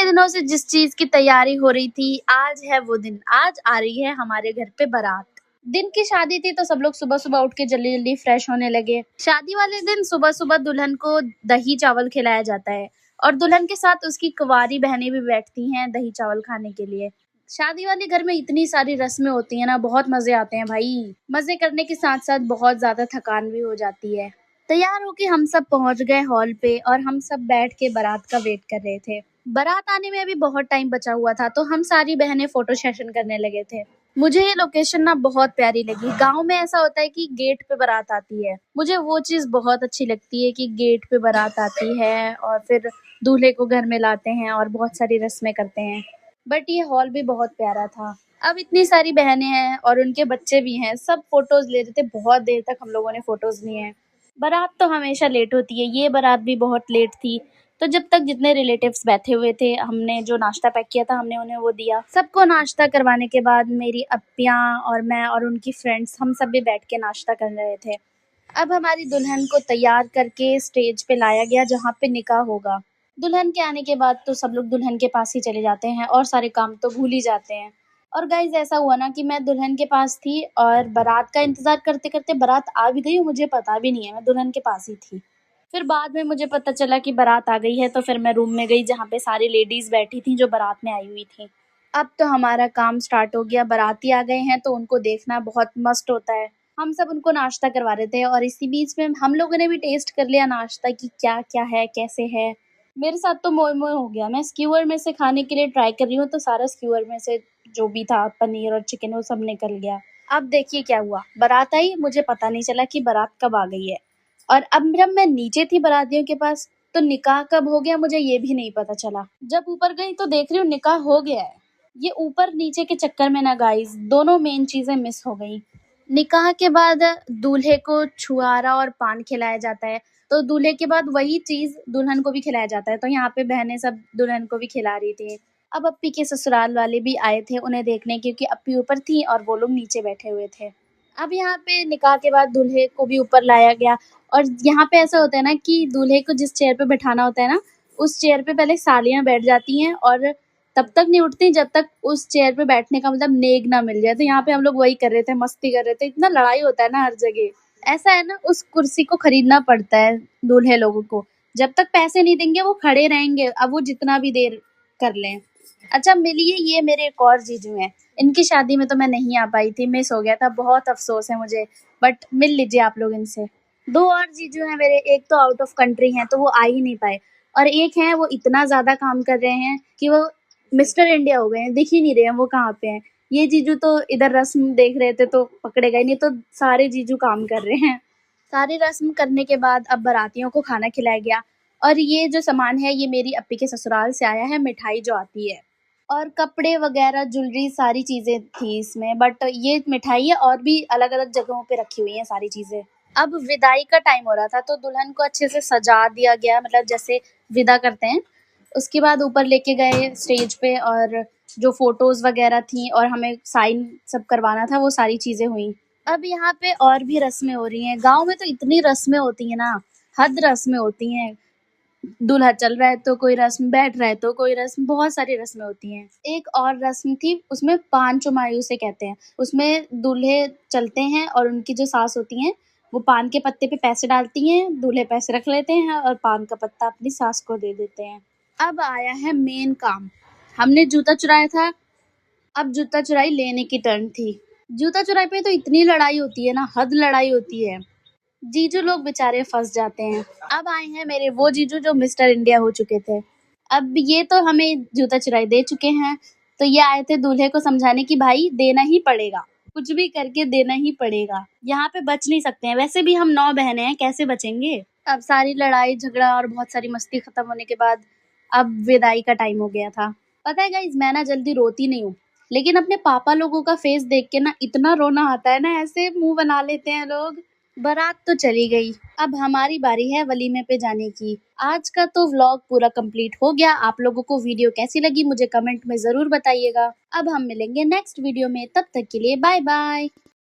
दिनों से जिस चीज की तैयारी हो रही थी, आज है वो दिन। आज आ रही है हमारे घर पे बारात। दिन की शादी थी तो सब लोग सुबह सुबह उठ के जल्दी जल्दी फ्रेश होने लगे। शादी वाले दिन सुबह सुबह दुल्हन को दही चावल खिलाया जाता है और दुल्हन के साथ उसकी कुंवारी बहनें भी बैठती हैं दही चावल खाने के लिए। शादी वाले घर में इतनी सारी रस्में होती है ना, बहुत मजे आते हैं भाई। मजे करने के साथ साथ बहुत ज्यादा थकान भी हो जाती है। तैयार होके हम सब पहुंच गए हॉल पे और हम सब बैठ के बारात का वेट कर रहे थे। बारात आने में अभी बहुत टाइम बचा हुआ था तो हम सारी बहनें फोटो सेशन करने लगे थे। मुझे ये लोकेशन ना बहुत प्यारी लगी। गांव में ऐसा होता है कि गेट पे बारात आती है। मुझे वो चीज बहुत अच्छी लगती है कि गेट पे बारात आती है और फिर दूल्हे को घर में लाते हैं और बहुत सारी रस्में करते हैं। बट ये हॉल भी बहुत प्यारा था। अब इतनी सारी बहनें हैं और उनके बच्चे भी हैं, सब फोटोज ले रहे थे। बहुत देर तक हम लोगों ने फोटोज लिए हैं। बारात तो हमेशा लेट होती है, ये बारात भी बहुत लेट थी। तो जब तक जितने रिलेटिव्स बैठे हुए थे, हमने जो नाश्ता पैक किया था हमने उन्हें वो दिया। सबको नाश्ता करवाने के बाद मेरी अप्पियाँ और मैं और उनकी फ्रेंड्स हम सब भी बैठ के नाश्ता कर रहे थे। अब हमारी दुल्हन को तैयार करके स्टेज पे लाया गया जहाँ पे निकाह होगा। दुल्हन के आने के बाद तो सब लोग दुल्हन के पास ही चले जाते हैं और सारे काम तो भूल ही जाते हैं। और गाइज ऐसा हुआ ना कि मैं दुल्हन के पास थी और बारात का इंतजार करते करते बारात आ भी गई, मुझे पता भी नहीं है, मैं दुल्हन के पास ही थी। फिर बाद में मुझे पता चला कि बारात आ गई है तो फिर मैं रूम में गई जहाँ पे सारी लेडीज बैठी थी जो बारात में आई हुई थी। अब तो हमारा काम स्टार्ट हो गया। बाराती आ गए हैं तो उनको देखना बहुत मस्त होता है। हम सब उनको नाश्ता करवा रहे थे और इसी बीच में हम लोगों ने भी टेस्ट कर लिया नाश्ता कि क्या क्या है, कैसे है। मेरे साथ तो मोए मोए हो गया। मैं स्क्यूअर में से खाने के लिए ट्राई कर रही हूँ तो सारा स्क्यूअर में से जो भी था पनीर और चिकन वो सब निकल गया। अब देखिए क्या हुआ, बारात आई, मुझे पता नहीं चला कि बारात कब आ गई है। और अब जब मैं नीचे थी बारातियों के पास तो निकाह कब हो गया मुझे ये भी नहीं पता चला। जब ऊपर गई तो देख रही हूँ निकाह हो गया है। ये ऊपर नीचे के चक्कर में ना गाइस दोनों मेन चीजें मिस हो गई। निकाह के बाद दूल्हे को छुआरा और पान खिलाया जाता है तो दूल्हे के बाद वही चीज दुल्हन को भी खिलाया जाता है। तो यहाँ पे बहनें सब दुल्हन को भी खिला रही थी। अब अप्पी के ससुराल वाले भी आए थे उन्हें देखने, क्योंकि अप्पी ऊपर थी और वो लोग नीचे बैठे हुए थे। अब यहाँ पे निकाह के बाद दूल्हे को भी ऊपर लाया गया और यहाँ पे ऐसा होता है ना कि दूल्हे को जिस चेयर पे बैठाना होता है ना, उस चेयर पे पहले सालियाँ बैठ जाती हैं और तब तक नहीं उठती जब तक उस चेयर पे बैठने का मतलब नेग ना मिल जाए। तो यहाँ पे हम लोग वही कर रहे थे, मस्ती कर रहे थे। इतना लड़ाई होता है ना हर जगह। ऐसा है ना, उस कुर्सी को खरीदना पड़ता है दूल्हे लोगों को। जब तक पैसे नहीं देंगे वो खड़े रहेंगे, अब वो जितना भी देर कर लें। अच्छा मिलिए, ये मेरे एक और जीजू हैं। इनकी शादी में तो मैं नहीं आ पाई थी, मिस हो गया था, बहुत अफसोस है मुझे। बट मिल लीजिए आप लोग इनसे। दो और जीजू हैं मेरे, एक तो आउट ऑफ कंट्री हैं तो वो आ ही नहीं पाए और एक हैं वो इतना ज्यादा काम कर रहे हैं कि वो मिस्टर इंडिया हो गए हैं, दिख ही नहीं रहे हैं वो कहाँ पे हैं। ये जीजू तो इधर रस्म देख रहे थे तो पकड़े गए, नहीं तो सारे जीजू काम कर रहे हैं। सारी रस्म करने के बाद अब बारातियों को खाना खिलाया गया और ये जो सामान है ये मेरी अप्पी के ससुराल से आया है, मिठाई जो आती है और कपड़े वगैरह ज्वेलरी सारी चीजें थी इसमें। बट ये मिठाई है और भी अलग अलग जगहों पे रखी हुई हैं सारी चीजें। अब विदाई का टाइम हो रहा था तो दुल्हन को अच्छे से सजा दिया गया, मतलब जैसे विदा करते हैं। उसके बाद ऊपर लेके गए स्टेज पे और जो फोटोज वगैरह थी और हमें साइन सब करवाना था वो सारी चीजें हुई। अब यहाँ पे और भी रस्में हो रही हैं। गांव में तो इतनी रस्में होती हैं ना, हद रस्में होती हैं। दूल्हा चल रहा है तो कोई रस्म, बैठ रहा है तो कोई रस्म, बहुत सारी रस्में होती हैं। एक और रस्म थी उसमें पान चुमाई उसे कहते हैं। उसमें दूल्हे चलते हैं और उनकी जो सास होती हैं वो पान के पत्ते पे पैसे डालती हैं, दूल्हे पैसे रख लेते हैं और पान का पत्ता अपनी सास को दे देते हैं। अब आया है मेन काम। हमने जूता चुराया था, अब जूता चुराई लेने की टर्न थी। जूता चुराई पे तो इतनी लड़ाई होती है ना, हद लड़ाई होती है। जीजू लोग बेचारे फंस जाते हैं। अब आए हैं मेरे वो जीजू जो मिस्टर इंडिया हो चुके थे। अब ये तो हमें जूता चुराई दे चुके हैं तो ये आए थे दूल्हे को समझाने कि भाई देना ही पड़ेगा, कुछ भी करके देना ही पड़ेगा, यहाँ पे बच नहीं सकते हैं। वैसे भी हम 9 बहनें हैं, कैसे बचेंगे। अब सारी लड़ाई झगड़ा और बहुत सारी मस्ती खत्म होने के बाद अब विदाई का टाइम हो गया था। पता है गाइस, मैं ना जल्दी रोती नहीं हूँ, लेकिन अपने पापा लोगों का फेस देख के ना इतना रोना आता है ना, ऐसे मुंह बना लेते हैं लोग। बारात तो चली गई, अब हमारी बारी है वलीमे पे जाने की। आज का तो व्लॉग पूरा कंप्लीट हो गया। आप लोगों को वीडियो कैसी लगी मुझे कमेंट में जरूर बताइएगा। अब हम मिलेंगे नेक्स्ट वीडियो में, तब तक के लिए बाय बाय।